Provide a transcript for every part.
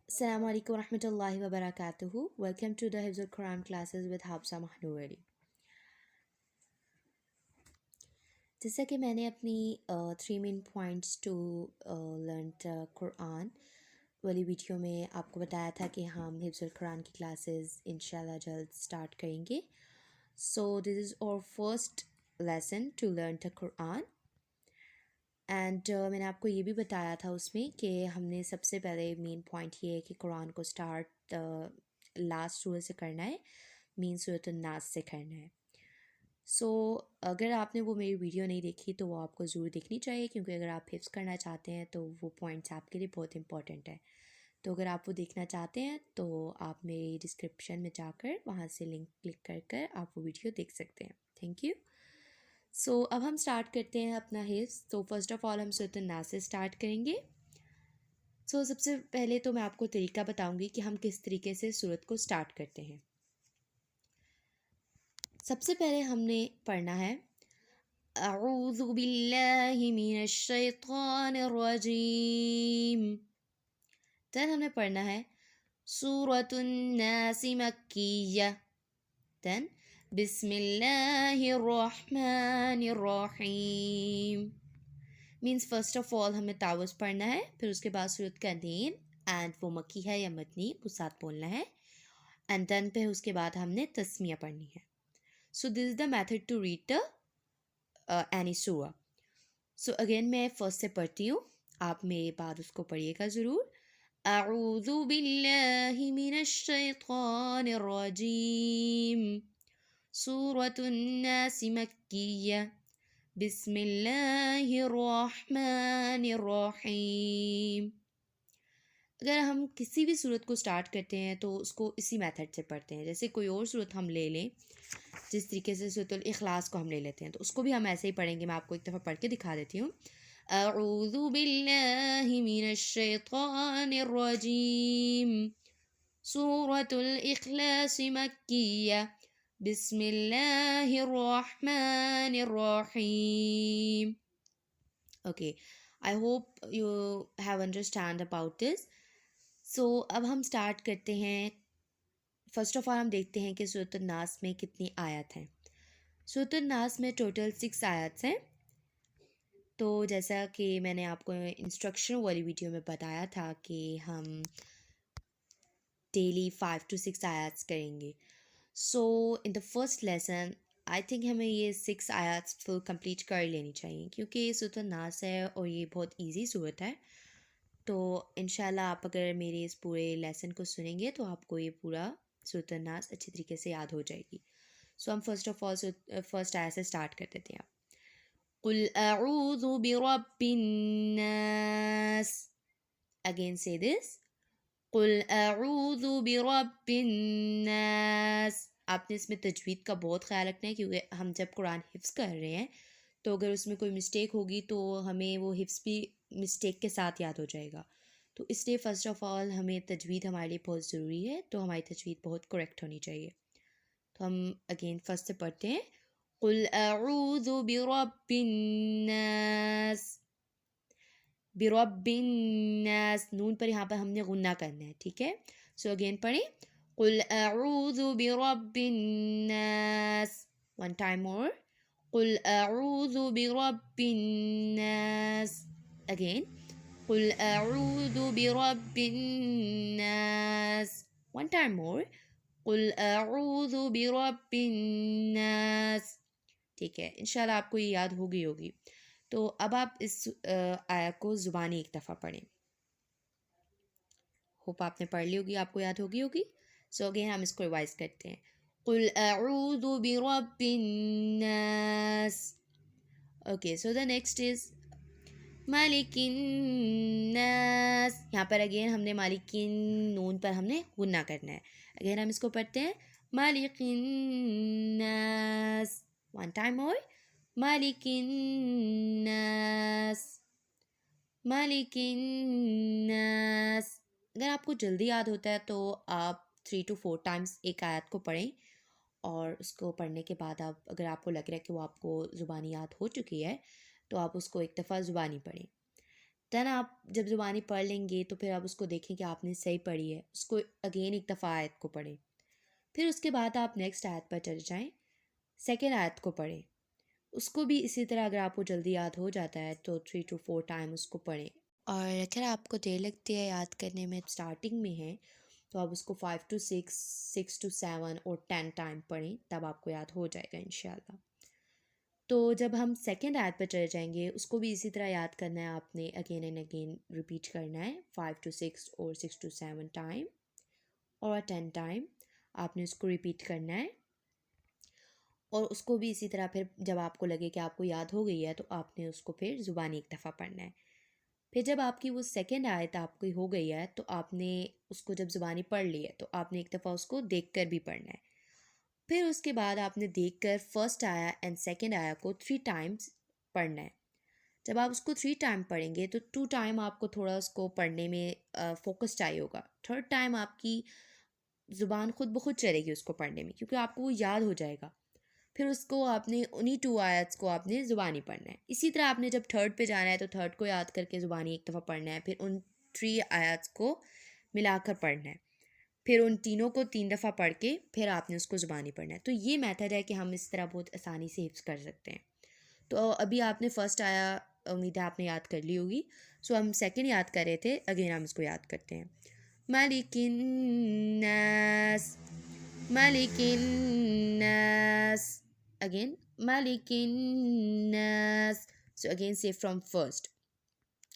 Assalamu alaikum warahmatullahi wabarakatuh. Welcome to the Hifz al-Quran classes with Hafsa Mahnoori. जैसा कि मैंने अपनी 3 main points to learn the Quran वाली video में आपको बताया था कि हम हिफ्ज़ al-Quran की क्लासेस इंशाल्लाह जल्द स्टार्ट करेंगे. So this is our first lesson to learn the Quran. And मैंने आपको ये भी बताया था उसमें कि हमने सबसे पहले मेन पॉइंट ये है कि कुरान को स्टार्ट लास्ट सूरत से करना है, मेन सूरत नास से करना है. सो अगर आपने वो मेरी वीडियो नहीं देखी तो वो आपको ज़रूर देखनी चाहिए, क्योंकि अगर आप हिफ्ज़ करना चाहते हैं तो वो पॉइंट्स आपके लिए बहुत इंपॉर्टेंट है. तो अगर आप वो देखना चाहते हैं तो आप मेरी डिस्क्रिप्शन में जाकर वहाँ से लिंक क्लिक कर कर आप वो वीडियो देख सकते हैं. Thank you. सो अब हम स्टार्ट करते हैं अपना हिफ्ज़. तो फर्स्ट ऑफ़ ऑल हम सूरत नास से स्टार्ट करेंगे. सबसे पहले तो मैं आपको तरीका बताऊंगी कि हम किस तरीके से सूरत को स्टार्ट करते हैं. सबसे पहले हमने पढ़ना है अऊज़ु बिल्लाहि मिनश शैतानिर रजीम. देन हमने पढ़ना है सूरतुन नास मक्किय्या. देन बिस्मिल्लाहिर रहमानिर रहीम. मीन्स फर्स्ट ऑफ ऑल हमें तावज़ पढ़ना है, फिर उसके बाद सूरत का नेम एंड वो मक्की है या मदनी वो साथ बोलना है, एंड देन पे उसके बाद हमने तस्मिया पढ़नी है. So this is the method to read the any सूरा. सो अगेन मैं फर्स्ट से पढ़ती हूँ, आप मेरे बाद उसको पढ़िएगा ज़रूर. अऊज़ु बिल्लाहि मिनश शैतानिर रजीम सूरतुन नास मक्किय्या बिस्मिल्लाहिर्रहमानिर्रहीम. अगर हम किसी भी सूरत को स्टार्ट करते हैं तो उसको इसी मेथड से पढ़ते हैं. जैसे कोई और सूरत हम ले लें, जिस तरीके से सूरतुल इखलास को हम ले लेते हैं, तो उसको भी हम ऐसे ही पढ़ेंगे. मैं आपको एक दफ़ा पढ़ के दिखा देती हूँ. अऊज़ु बिल्लाहि मिनश शैतानिर रजीम सूरतुल इखलास मक्किय्या बिस्मिल्लाहिर्रहमानिर्रहीम. Okay, I hope you have understand about this. So अब हम स्टार्ट करते हैं. फर्स्ट ऑफ ऑल हम देखते हैं कि सूरत नास में कितनी आयत हैं. सूरत नास में टोटल 6 आयत हैं. तो जैसा कि मैंने आपको इंस्ट्रक्शन वाली वीडियो में बताया था कि हम डेली 5 to 6 आयत्स करेंगे. So in the first lesson I think हमें ये 6 आयत्स फुल कंप्लीट कर लेनी चाहिए, क्योंकि ये सूरत नास है और ये बहुत इजी सूरत है. तो इंशाल्लाह आप अगर मेरे इस पूरे लेसन को सुनेंगे तो आपको ये पूरा सूरत नास अच्छी तरीके से याद हो जाएगी. सो हम फर्स्ट ऑफ ऑल फर्स्ट आयत से स्टार्ट कर देते हैं. कुल अऊज़ु बिरब्बिन नास. अगेन से दिस, कुल अऊज़ु बिरब्बिन नास. आपने इसमें तजवीद का बहुत ख्याल रखना है, क्योंकि हम जब कुरान हिफ्ज़ कर रहे हैं तो अगर उसमें कोई मिस्टेक होगी तो हमें वो हिफ्ज़ भी मिस्टेक के साथ याद हो जाएगा. तो इसलिए फ़र्स्ट ऑफ़ ऑल हमें तजवीद हमारे लिए बहुत ज़रूरी है, तो हमारी तजवीद बहुत करेक्ट होनी चाहिए. तो हम अगेन फर्स्ट से पढ़ते हैं. कुल अऊज़ु बिरब्बिन नास. बिरब्बिन नास, नून पर यहाँ पर हमने गुन्ना करना है, ठीक है. सो अगेन पढ़ें. कुल अऊज़ु बिरब्बिन नास. One time more. कुल अऊज़ु बिरब्बिन नास. अगेन. कुल अऊज़ु बिरब्बिन नास. One time more. कुल अऊज़ु बिरब्बिन नास. ठीक है, इंशाल्लाह आपको ये याद होगी. तो अब आप इस आया को ज़ुबानी एक दफ़ा पढ़ें. होप आपने पढ़ ली होगी, आपको याद होगी. सो अगेन हम इसको रिवाइज करते हैं. कुल अऊज़ु बिरब्बिन नास. Okay, so the next is मालिकिन नास. यहाँ पर अगेन हमने मालिकिन नून पर हमने गुन्ना करना है. अगेन हम इसको पढ़ते हैं. मालिकिन नास. वन टाइम और. मालिकिन नास. मालिकिन नास. अगर आपको जल्दी याद होता है तो आप 3 to 4 टाइम्स एक आयत को पढ़ें, और उसको पढ़ने के बाद आप अगर आपको लग रहा है कि वो आपको ज़ुबानी याद हो चुकी है तो आप उसको एक दफ़ा ज़ुबानी पढ़ें. دین آپ جب زبانی پڑھ لیں گے تو پھر آپ اس کو دیکھیں کہ آپ نے صحیح پڑھی ہے، اس کو اگین ایک دفعہ آیت کو پڑھیں، پھر اس کے بعد آپ نیکسٹ آیت پر چلے جائیں، سیکنڈ آیت کو پڑھیں، اس کو بھی اسی طرح اگر آپ کو جلدی یاد ہو جاتا ہے تو 3 to 4 ٹائم اس کو پڑھیں، اور اگر آپ کو دیر لگتی ہے یاد کرنے میں، اسٹارٹنگ میں ہے تو آپ اس کو 5 to 6 6 to 7 اور 10 ٹائم پڑھیں، تب آپ کو یاد ہو جائے گا انشاءاللہ۔ تو جب ہم سیکنڈ آیت پہ چلے جائیں گے، اس کو بھی اسی طرح یاد کرنا ہے، آپ نے اگین اینڈ اگین ریپیٹ کرنا ہے 5 to 6 اور 6 to 7 ٹائم اور 10 ٹائم آپ نے اس کو ریپیٹ کرنا ہے، اور اس کو بھی اسی طرح پھر جب آپ کو لگے کہ آپ کو یاد ہو گئی ہے تو آپ نے اس کو پھر زبانی ایک دفعہ پڑھنا ہے۔ پھر جب آپ کی وہ سیکنڈ آیت آپ کی ہو گئی ہے تو آپ نے اس کو جب زبانی پڑھ لی ہے تو آپ نے ایک دفعہ اس کو دیکھ کر بھی پڑھنا ہے، پھر اس کے بعد آپ نے دیکھ کر فرسٹ آیا اینڈ سیکنڈ آیا کو 3 ٹائمز پڑھنا ہے۔ جب آپ اس کو 3 ٹائم پڑھیں گے تو 2 ٹائم آپ کو تھوڑا اس کو پڑھنے میں فوکس چاہیے ہوگا، تھرڈ ٹائم آپ کی زبان خود بخود چلے گی اس کو پڑھنے میں، کیونکہ آپ کو وہ یاد ہو جائے گا، پھر اس کو آپ نے انہی 2 آیتس کو آپ نے زبانی پڑھنا ہے۔ اسی طرح آپ نے جب تھرڈ پہ جانا ہے تو تھرڈ کو یاد کر کے زبانی ایک دفعہ پڑھنا ہے، پھر ان 3 آیتس کو ملا کر پڑھنا ہے، پھر ان تینوں کو 3 دفعہ پڑھ کے پھر آپ نے اس کو زبانی پڑھنا ہے۔ تو یہ میتھڈ ہے کہ ہم اس طرح بہت آسانی سے حفظ کر سکتے ہیں۔ تو ابھی آپ نے فرسٹ آیا امید ہے آپ نے یاد کر لی ہوگی، سو ہم سیکنڈ یاد کر رہے تھے، اگین ہم اس کو یاد کرتے ہیں، مالک الناس، مالک الناس، اگین مالک الناس. So again say from first.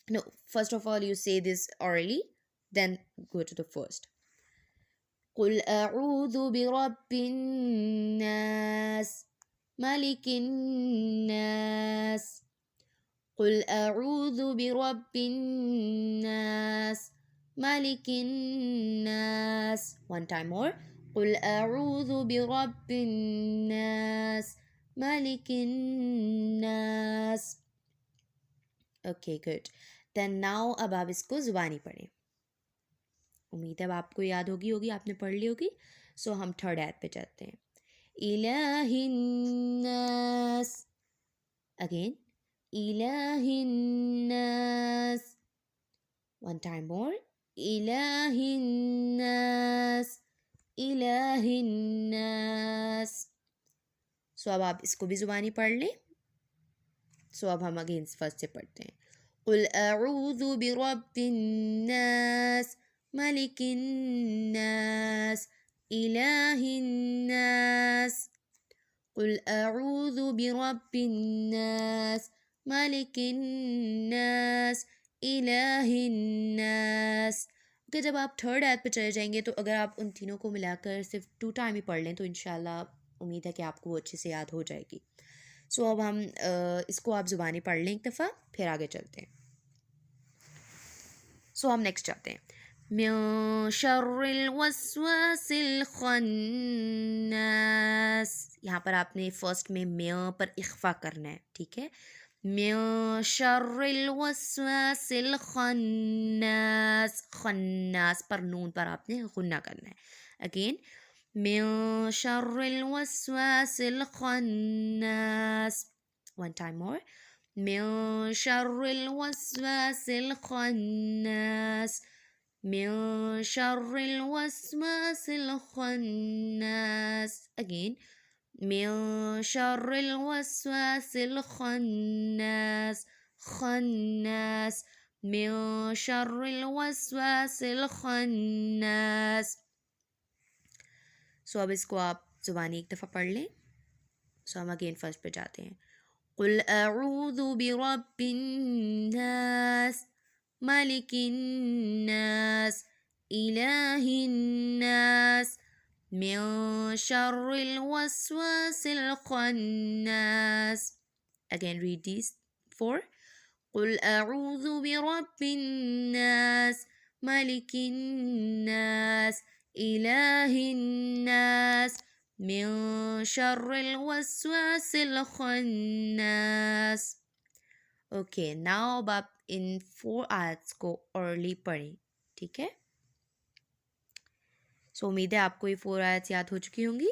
No, first of all you say this orally, then go to the first. قل أعوذ برب الناس ملك الناس. قل أعوذ برب الناس ملك الناس. One time more. قل أعوذ برب الناس ملك الناس. Okay, good. Then now اب آپ اس کو زبانی پڑھیں، امید ہے اب آپ کو یاد ہوگی آپ نے پڑھ لی ہوگی۔ سو ہم تھرڈ آیت پہ چلتے ہیں، الہ الناس، اگین الہ الناس، ون ٹائم مور، الہ الناس، الہ الناس۔ سو اب آپ اس کو بھی زبانی پڑھ لیں۔ سو اب ہم اگین فرسٹ سے پڑھتے ہیں، قل اعوذ برب الناس ملک الناس الہ الناس. قل اعوذ برب الناس ملک الناس الہ الناس. کہ جب آپ تھرڈ آیت پہ چلے جائیں گے تو اگر آپ ان تینوں کو ملا کر صرف 2 ٹائم ہی پڑھ لیں تو انشاءاللہ امید ہے کہ آپ کو وہ اچھے سے یاد ہو جائے گی۔ سو اب ہم اس کو آپ زبانی پڑھ لیں ایک دفعہ، پھر آگے چلتے ہیں۔ سو ہم نیکسٹ چلتے ہیں، من شر الوسواس الخناس. یہاں پر آپ نے فرسٹ میں میاں پر اخفا کرنا ہے، ٹھیک ہے، من شر الوسواس الخناس، خناس پر نون پر آپ نے غنہ کرنا ہے، اگین من شر الوسواس الخناس. one time more. من شر الوسواس الخناس، من شر الوسواس الخناس، again من شر الوسواس الخناس، خناس، من شر الوسواس الخناس. سو اب اس کو آپ زبانی ایک دفعہ پڑھ لیں۔ سو ہم اگین فرسٹ پہ جاتے ہیں، قل اعوذ برب الناس ملک الناس الہ الناس من شر الوسواس الخناس. Again read these 4. قل اعوذ برب الناس ملک الناس الہ الناس من شر الوسواس الخناس. اوکے، ناؤ اب آپ ان 4 آیتس کو اورلی پڑھیں، ٹھیک ہے۔ سو امید ہے آپ کو یہ 4 آیتس یاد ہو چکی ہوں گی،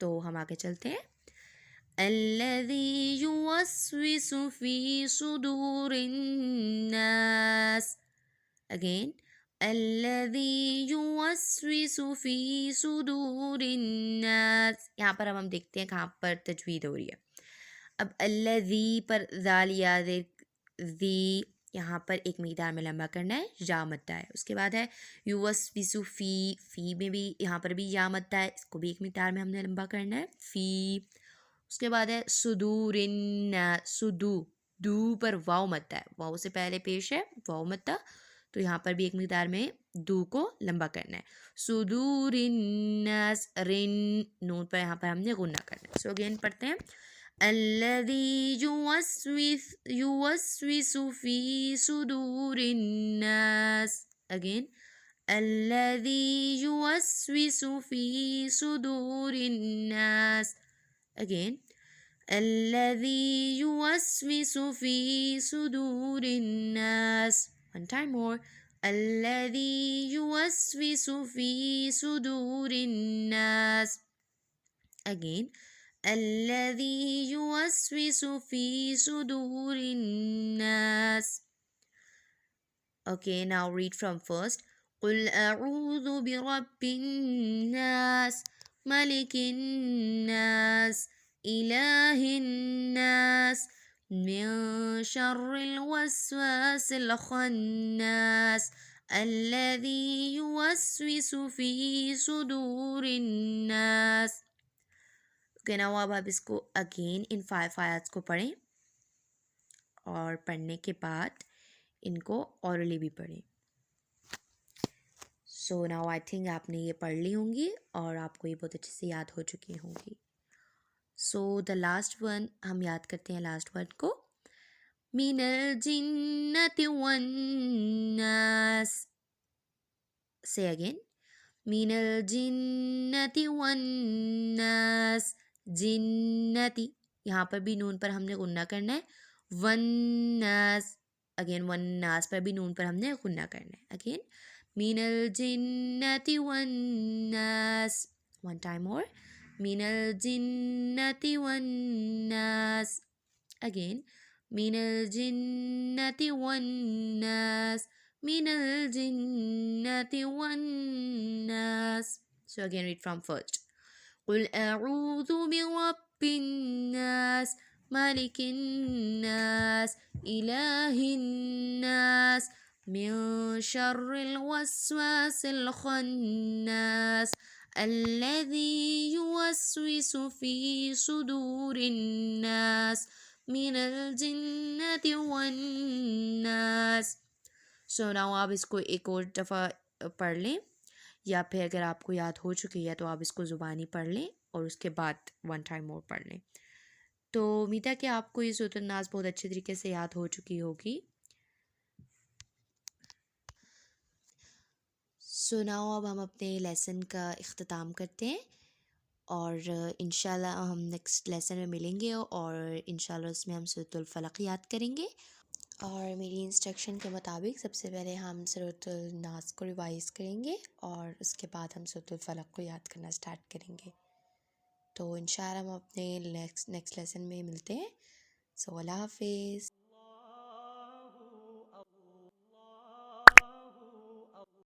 تو ہم آگے چلتے ہیں۔ الذي يوسوس في صدور الناس. Again, الذي يوسوس في صدور الناس. यहाँ पर अब हम देखते हैं कहाँ पर तजवीद हो रही है. अब الذي पर ज़ाल याद दी, यहाँ पर एक मिक़दार में लंबा करना है, या मद्दा है. उसके बाद है युवस्विसु फ़ी में भी यहाँ पर भी या मद्दा है, इसको भी एक मिक़दार में हमने लंबा करना है, फ़ी. उसके बाद है सुदूरिन, सुदू, दू पर वाव मद्दा है, वाव से पहले पेश है वाव मद्दा, तो यहाँ पर भी एक मिक़दार में दू को लंबा करना है. सुदूरिन्नास, रिन नून पर यहाँ पर हमने गुन्ना करना है. सो अगेन पढ़ते हैं. الذي يوسوس في صدور الناس. Again, الذي يوسوس في صدور الناس. Again, الذي يوسوس في صدور الناس. One time more. الذي يوسوس في صدور الناس. Again, الذي يوسوس في صدور الناس. Okay, now read from first. قل أعوذ برب الناس ملك الناس إله الناس من شر الوسواس الخناس الذي يوسوس في صدور الناس. Okay, now अब आप इसको अगेन इन 5 आयats को पढ़ें और पढ़ने के बाद इनको ऑरली भी पढ़ें. सो नाउ आई थिंक आपने ये पढ़ ली होंगी और आपको ये बहुत अच्छे से याद हो चुकी होंगी. सो द लास्ट वन हम याद करते हैं लास्ट वर्ड को. मिनल जिन्नति वन्नास. से अगेन. मिनल जिन्नति वन्नास. जिन्नति, यहाँ पर भी नून पर हमने गुन्ना करना है. वन्नास, अगेन वन्नास पर भी नून पर हमने गुन्ना करना है. अगेन मिनल जिन्नति वन्नास. वन टाइम और. मिनल जिन्नति वन्नास. Again Minal जिन्नति वन्नास. Minal जिन्नति वन्नास. So again read from first. قل أعوذ برب الناس ملك الناس إله الناس من شر الوسواس الخناس الذي يوسوس في صدور الناس من الجنة والناس. So now आप इसको एक और दफ़ा पढ़ लें, या फिर अगर आपको याद हो चुकी है तो आप इसको ज़ुबानी पढ़ लें और उसके बाद वन टाइम और पढ़ लें. तो उम्मीद है कि आपको ये सूरत नाज़ बहुत अच्छे तरीके से याद हो चुकी होगी. सो नाउ अब हम अपने लेसन का इख्तिताम करते हैं और इंशाल्लाह हम नेक्स्ट लेसन में मिलेंगे और इंशाल्लाह उसमें हम सूरतुल फलक याद करेंगे. और मेरी इंस्ट्रक्शन के मुताबिक सबसे पहले हम सूरतुल नास को रिवाइज़ करेंगे और उसके बाद हम सूरतुल फलक को याद करना स्टार्ट करेंगे. तो इंशाल्लाह हम अपने नेक्स्ट लेसन में मिलते हैं. सो अल्लाह हाफिज़.